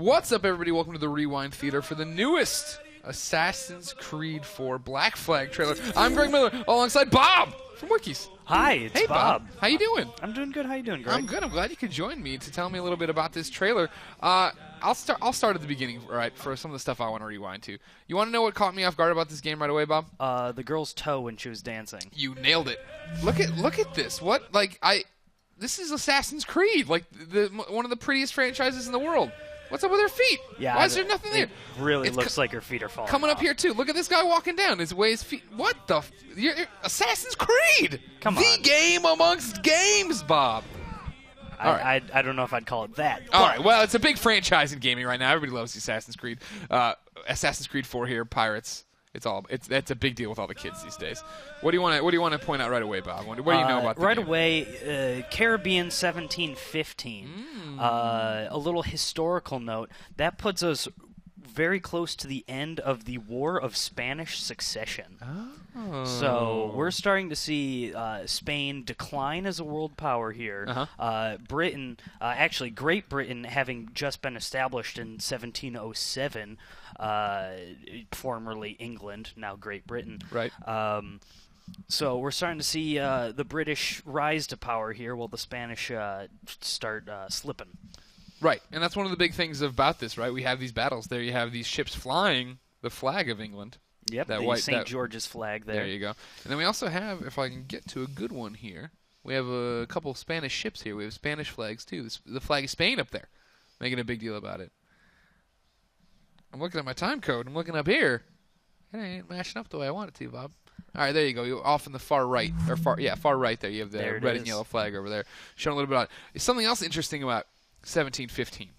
What's up, everybody? Welcome to the Rewind Theater for the newest Assassin's Creed 4 Black Flag trailer. I'm Greg Miller, alongside Bob from Wikis. Hi, it's Hey, Bob. How you doing? I'm doing good. How you doing, Greg? I'm good. I'm glad you could join me to tell me a little bit about this trailer. I'll start at the beginning, right, for some of the stuff I want to rewind to. You want to know what caught me off guard about this game right away, Bob? The girl's toe when she was dancing. You nailed it. Look at this. This is Assassin's Creed, like one of the prettiest franchises in the world. What's up with her feet? Yeah, why is there nothing there? It really looks like her feet are falling Coming off. up here too. Look at this guy walking down. His feet. What the? Assassin's Creed. Come on. The game amongst games, Bob. I don't know if I'd call it that. All right. Well, it's a big franchise in gaming right now. Everybody loves Assassin's Creed. Assassin's Creed 4 here. Pirates. That's a big deal with all the kids these days. What do you want to point out right away, Bob? What do you know about the right game? away? Caribbean 1715. A little historical note that puts us very close to the end of the War of Spanish Succession. Oh. So we're starting to see Spain decline as a world power here. Britain, actually Great Britain, having just been established in 1707, formerly England, now Great Britain. Right. So we're starting to see the British rise to power here, while the Spanish start slipping. Right, and that's one of the big things about this, right? We have these battles. There you have these ships flying the flag of England. Yep, the St. George's flag there. There you go. And then we also have, if I can get to a good one here, we have a couple of Spanish ships here. We have Spanish flags, too. The flag of Spain up there, making a big deal about it. I'm looking at my time code. I'm looking up here. It ain't matching up the way I want it to, Bob. All right, there you go. You're off in the far right. Far right there. You have the red and yellow flag over there. Showing a little bit about it. Something else interesting about 1715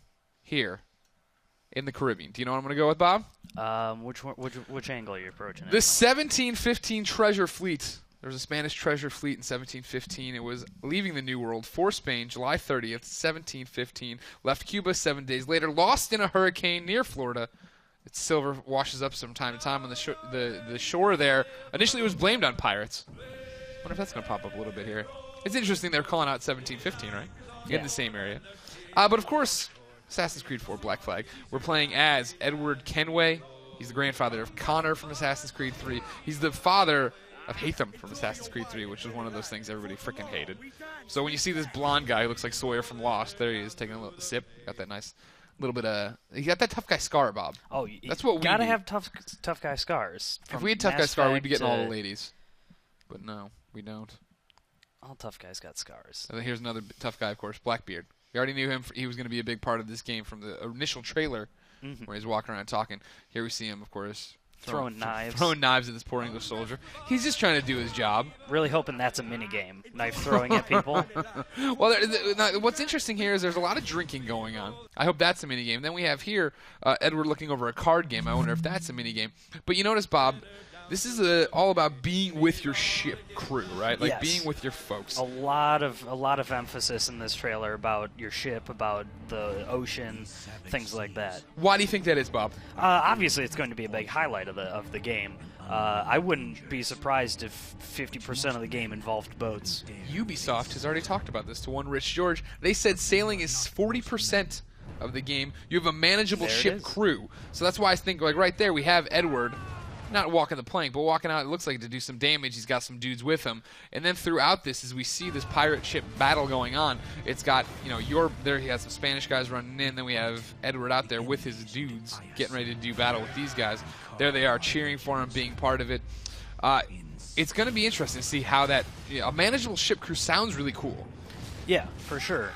here in the Caribbean. Do you know what I'm going to go with, Bob? Which angle are you approaching? The 1715 treasure fleet. There was a Spanish treasure fleet in 1715. It was leaving the New World for Spain July 30th, 1715. Left Cuba 7 days later. Lost in a hurricane near Florida. Its silver washes up from time to time on the shore there. Initially, it was blamed on pirates. I wonder if that's going to pop up a little bit here. It's interesting they're calling out 1715, right? Yeah. In the same area. But of course, Assassin's Creed 4 Black Flag. We're playing as Edward Kenway. He's the grandfather of Connor from Assassin's Creed 3. He's the father of Hatham from Assassin's Creed 3, which is one of those things everybody freaking hated. So when you see this blonde guy who looks like Sawyer from Lost, there he is taking a little sip. Got that nice little bit of... He got that tough guy scar, Bob. Oh, that's what we gotta need. have tough guy scars. If we had tough guy scar, we'd be getting all the ladies. But no, we don't. All tough guys got scars. And then here's another tough guy, of course, Blackbeard. We already knew him. He was going to be a big part of this game from the initial trailer where he's walking around talking. Here we see him, of course, throwing knives. Throwing knives at this poor English soldier. He's just trying to do his job. Really hoping that's a minigame. Knife throwing at people. Well, what's interesting here is there's a lot of drinking going on. I hope that's a minigame. Then we have here Edward looking over a card game. I wonder if that's a minigame. But you notice, Bob, this is all about being with your ship crew, right? Like being with your folks. A lot of emphasis in this trailer about your ship, about the ocean, things like that. Why do you think that is, Bob? Obviously, it's going to be a big highlight of the game. I wouldn't be surprised if 50% of the game involved boats. Ubisoft has already talked about this to one Rich George. They said sailing is 40% of the game. You have a manageable ship crew. So that's why I think, like right there, we have Edward. Not walking the plank, but walking out, it looks like, to do some damage. He's got some dudes with him. And then throughout this, as we see this pirate ship battle going on, it's got, there he has some Spanish guys running in. Then we have Edward out there with his dudes getting ready to do battle with these guys. There they are cheering for him, being part of it. It's going to be interesting to see how that, a manageable ship crew sounds really cool. Yeah, for sure.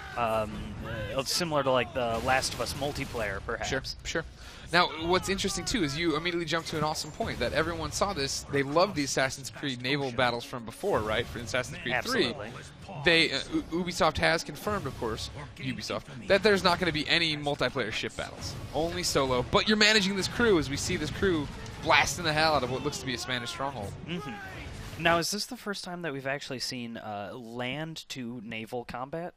It's similar to like the Last of Us multiplayer, perhaps. Sure. Now, what's interesting, too, is you immediately jumped to an awesome point, that everyone saw this. They loved the Assassin's Creed naval battles from before, right, for Assassin's Creed 3. Absolutely. Ubisoft has confirmed, of course, that there's not going to be any multiplayer ship battles. Only solo. But you're managing this crew as we see this crew blasting the hell out of what looks to be a Spanish stronghold. Now, is this the first time that we've actually seen land-to-naval combat?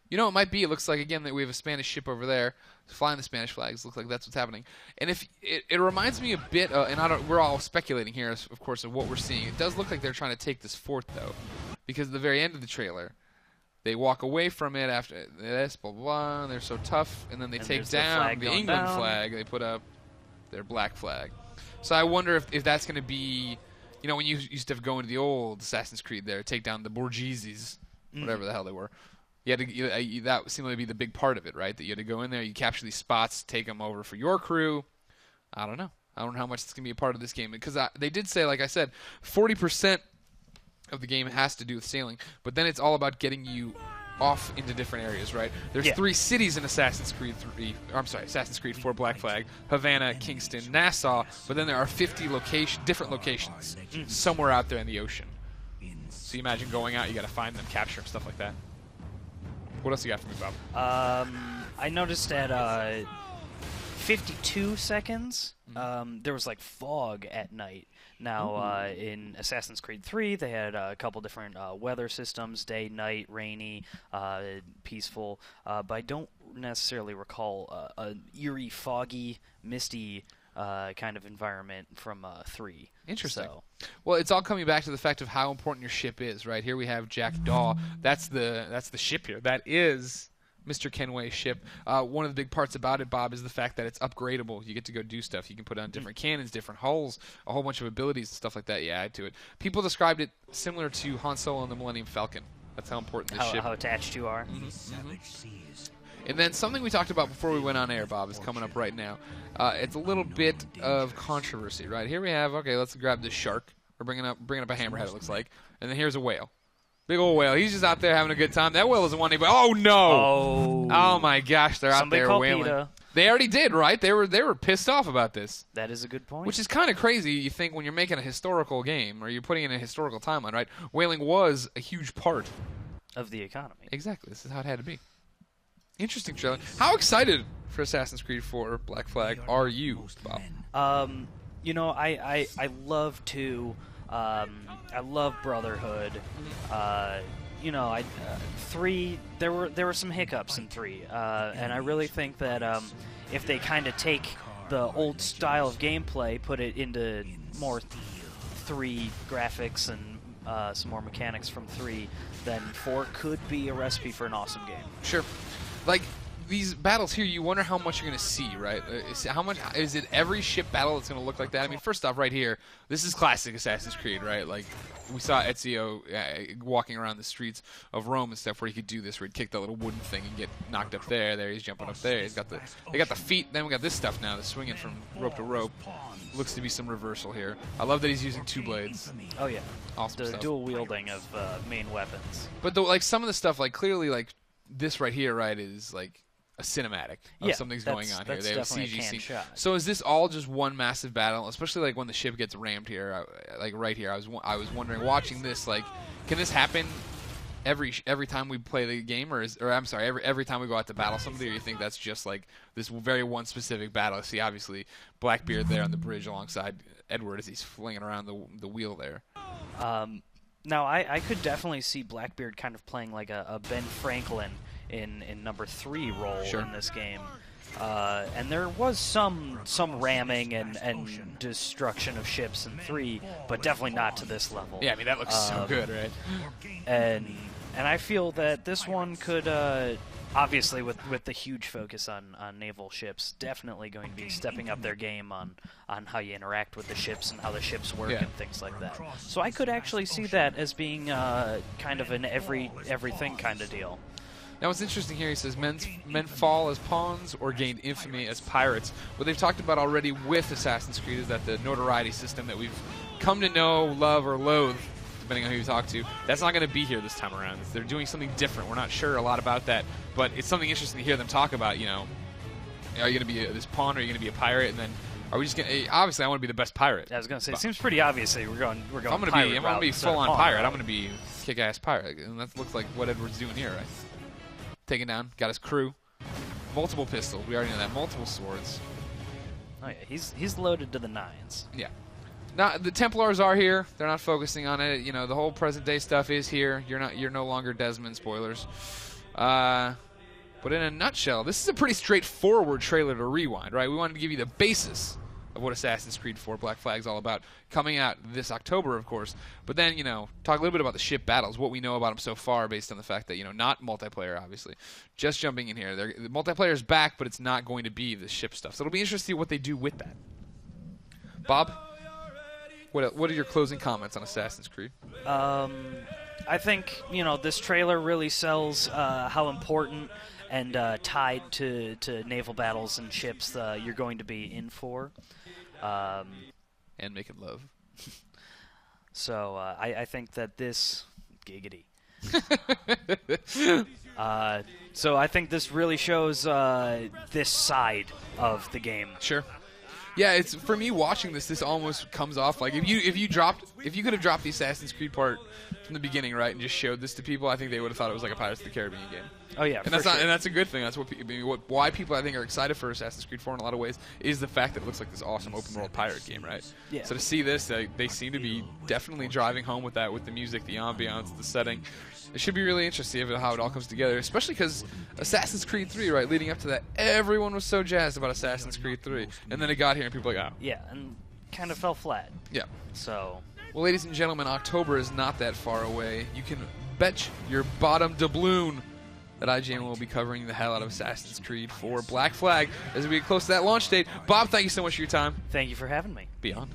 It might be. It looks like, again, that we have a Spanish ship over there flying the Spanish flags. Looks like that's what's happening. And if it reminds me a bit, and we're all speculating here, of course, of what we're seeing. It does look like they're trying to take this fort, though, because at the very end of the trailer, They walk away from it after this, blah, blah, blah, and they're so tough, and then they take down the England flag. They put up their black flag. So I wonder if that's going to be, you know, when you used to go into the old Assassin's Creed there, take down the Borgheses, whatever the hell they were. You had to, that seemed to be the big part of it, right? That you had to go in there, you capture these spots, take them over for your crew. I don't know. I don't know how much it's going to be a part of this game. Because they did say, like I said, 40% of the game has to do with sailing, but then it's all about getting you off into different areas, right? There's 3 cities in Assassin's Creed 3. Assassin's Creed 4 Black Flag: Havana, Kingston, Nassau. But then there are 50 different locations somewhere out there in the ocean. So you imagine going out, you got to find them, capture them, stuff like that. What else you got for me, Bob? I noticed at 52 seconds, there was like fog at night. Now, in Assassin's Creed 3, they had a couple different weather systems, day, night, rainy, peaceful, but I don't necessarily recall an eerie, foggy, misty kind of environment from 3. Interesting. So. Well, it's all coming back to the fact of how important your ship is, right? Here we have Jackdaw. That's the ship here. That is Mr. Kenway's ship. One of the big parts about it, Bob, is the fact that it's upgradable. You get to go do stuff. You can put on different cannons, different hulls, a whole bunch of abilities and stuff like that you add to it. People described it similar to Han Solo and the Millennium Falcon. That's how important this ship is. How attached you are. And then something we talked about before we went on air, Bob, is coming up right now. It's a little bit of controversy, right? Here we have, okay, let's grab this shark. We're bringing up a hammerhead, it looks like. And then here's a whale. Big old whale. He's just out there having a good time. That whale doesn't want anybody. Oh, no. Oh, my gosh. They're out there whaling. PETA. They already did, right? They were pissed off about this. That is a good point. Which is kind of crazy. You think when you're making a historical game or you're putting in a historical timeline, right? Whaling was a huge part of the economy. Exactly. This is how it had to be. Interesting trailer. How excited for Assassin's Creed 4 Black Flag are you, Bob? You know, I love 2. I love Brotherhood. You know, 3. There were some hiccups in 3, and I really think that if they kind of take the old style of gameplay, put it into more 3 graphics and some more mechanics from 3, then 4 could be a recipe for an awesome game. Sure. Like, these battles here, you wonder how much you're going to see, right? How much is it every ship battle that's going to look like that? I mean, first off, right here, this is classic Assassin's Creed, right? Like, we saw Ezio walking around the streets of Rome and stuff where he could do this, where he'd kick that little wooden thing and get knocked up there. There, he's jumping up there. They got the feet. Then we got this stuff now, the swinging from rope to rope. Looks to be some reversal here. I love that he's using 2 blades. Oh yeah, awesome the stuff. Dual wielding of main weapons. But like some of the stuff, like clearly, like this right here, right, is like a cinematic of something's going on here. They have a CG scene. So is this all just one massive battle? Especially like when the ship gets rammed here, like right here. I was wondering, watching this, like, can this happen every time we play the game, or I'm sorry, every time we go out to battle somebody, or you think that's just like this very one specific battle? See, obviously Blackbeard there on the bridge alongside Edward as he's flinging around the wheel there. Now, I could definitely see Blackbeard kind of playing like a Ben Franklin in number 3 role in this game. And there was some ramming and destruction of ships in 3, but definitely not to this level. Yeah, I mean, that looks so good, right? And I feel that this one could, obviously with the huge focus on naval ships, definitely going to be stepping up their game on how you interact with the ships and how the ships work and things like that. So I could actually see that as being kind of an everything kind of deal. Now, what's interesting here, he says, men fall as pawns or gain infamy as pirates. What they've talked about already with Assassin's Creed is that the notoriety system that we've come to know, love, or loathe, depending on who you talk to, that's not going to be here this time around. They're doing something different. We're not sure a lot about that, but it's something interesting to hear them talk about, you know. Are you going to be this pawn, or are you going to be a pirate, and then are we just going to... Obviously, I want to be the best pirate. I was going to say, it seems pretty obvious that we're going if I'm going to be full-on pirate, I'm going to be kick-ass pirate, and that looks like what Edward's doing here, right? Taken down, got his crew, multiple pistols. We already know that. Multiple swords. Oh yeah, he's loaded to the 9s. Yeah. Now the Templars are here. They're not focusing on it. You know, the whole present day stuff is here. You're no longer Desmond. Spoilers. But in a nutshell, this is a pretty straightforward trailer to rewind, right? We wanted to give you the basis of what Assassin's Creed 4 Black Flag's all about, coming out this October, of course. But then, talk a little bit about the ship battles, what we know about them so far, based on the fact that, not multiplayer, obviously. Just jumping in here. The multiplayer is back, but it's not going to be the ship stuff. So it'll be interesting to see what they do with that. Bob, what are your closing comments on Assassin's Creed? I think, this trailer really sells how important and tied to naval battles and ships you're going to be in for. And making love. So I think that this... Giggity. So I think this really shows this side of the game. Sure. Yeah, it's for me watching this almost comes off like if you could have dropped the Assassin's Creed part from the beginning, right, and just showed this to people, I think they would have thought it was like a Pirates of the Caribbean game. Oh yeah, and that's a good thing. That's why people I think are excited for Assassin's Creed 4 in a lot of ways is the fact that it looks like this awesome open world pirate game, right? Yeah. So to see this, they seem to be definitely driving home with that, with the music, the ambiance, the setting. It should be really interesting to see how it all comes together, especially because Assassin's Creed 3, right, leading up to that, everyone was so jazzed about Assassin's Creed 3, and then it got here and people were like, oh. Yeah, and kind of fell flat. Yeah. So. Well, ladies and gentlemen, October is not that far away. You can bet your bottom doubloon that IGN will be covering the hell out of Assassin's Creed 4 Black Flag as we get close to that launch date. Bob, thank you so much for your time. Thank you for having me. Beyond.